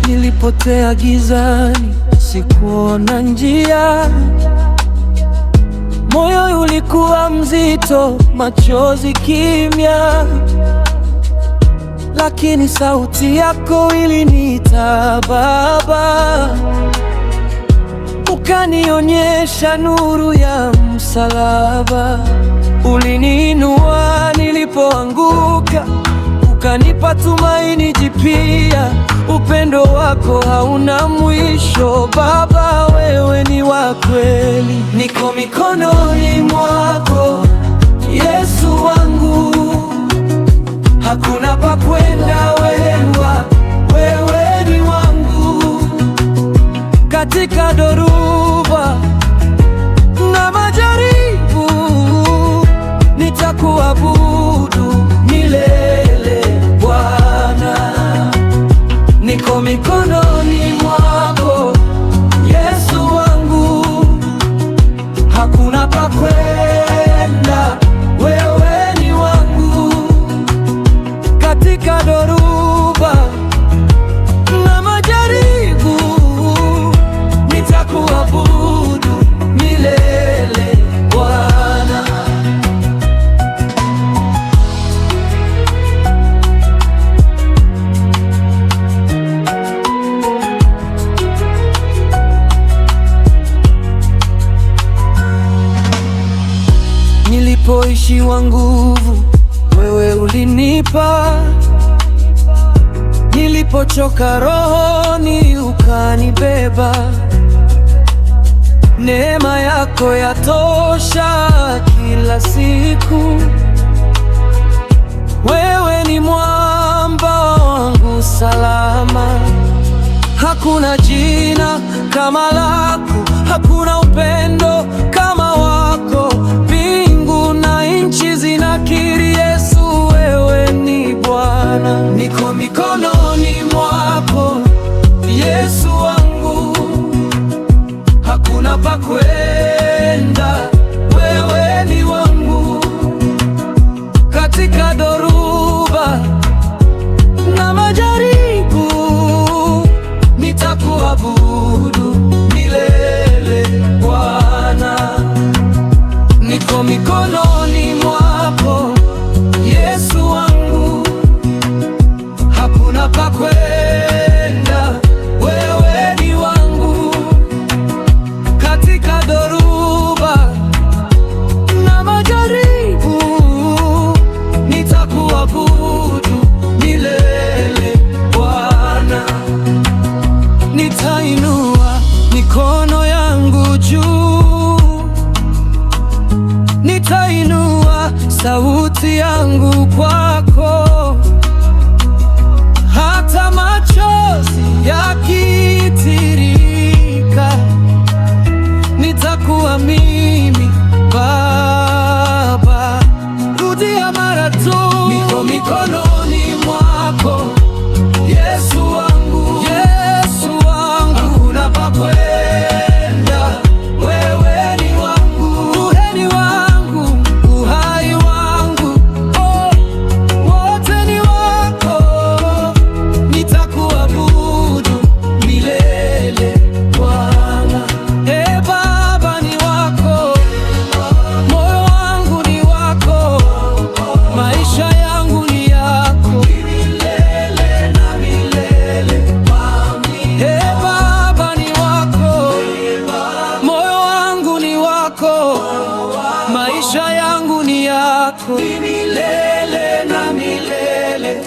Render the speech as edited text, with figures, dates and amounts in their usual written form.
nilipotea gizani, sikuona njia. Moyo ulikuwa mzito, machozi kimya, lakini sauti yako iliniita Baba. Ukanionyesha nuru ya msalaba, uliniinua nilipoanguka, ukanipa tumaini jipya. Upendo wako hauna mwisho Baba, wewe ni wa kweli. Niko mikononi mwako Yesu wangu, hakuna pa kwenda wewe ni wangu. Katika dhoruba na majaribu, nitakuabudu milele Bwana. Niko mikononi mwako Yesu wangu, hakuna pa kwenda, wewe ni wangu. Katika dhoruba na majaribu, nitakuabudu milele Bwana. Nilipoishiwa nguvu, wewe ulinipa. Nilipochoka rohoni, ukanibeba. Neema yako yatosha kila siku. Wewe ni mwamba wangu salama. Hakuna jina kama lako, hakuna upendo kama wako. Mbingu na nchi zinakiri Yesu, wewe ni Bwana. Niko mikononi mwako Yesu wangu, hakuna pa kwenda, wewe ni wangu. Katika dhoruba na majaribu, nitakuabudu milele Bwana. Niko mikononi mwako Yesu wangu, hakuna pa kwenda, wewe ni wangu. Katika dhoruba na majaribu, nitakuabudu milele Bwana. Nitainua mikono yangu juu, nitainua sauti yangu kwako. Hata machozi yakitiririka, nitakuwa mimi Baba. Rudia mara tu. Niko mikononi mwako Yesu wangu, Yesu wangu, hakuna pa kwenda, wewe ni wangu. Uhai wangu, uhai wangu, oh, wote ni wako. Nitakuabudu milele Bwana. Baba ni wako, moyo wangu ni wako, maisha yangu ni yako milele na milele. Baba ni wako, moyo wangu ni wako, maisha yangu ni yako milele na milele.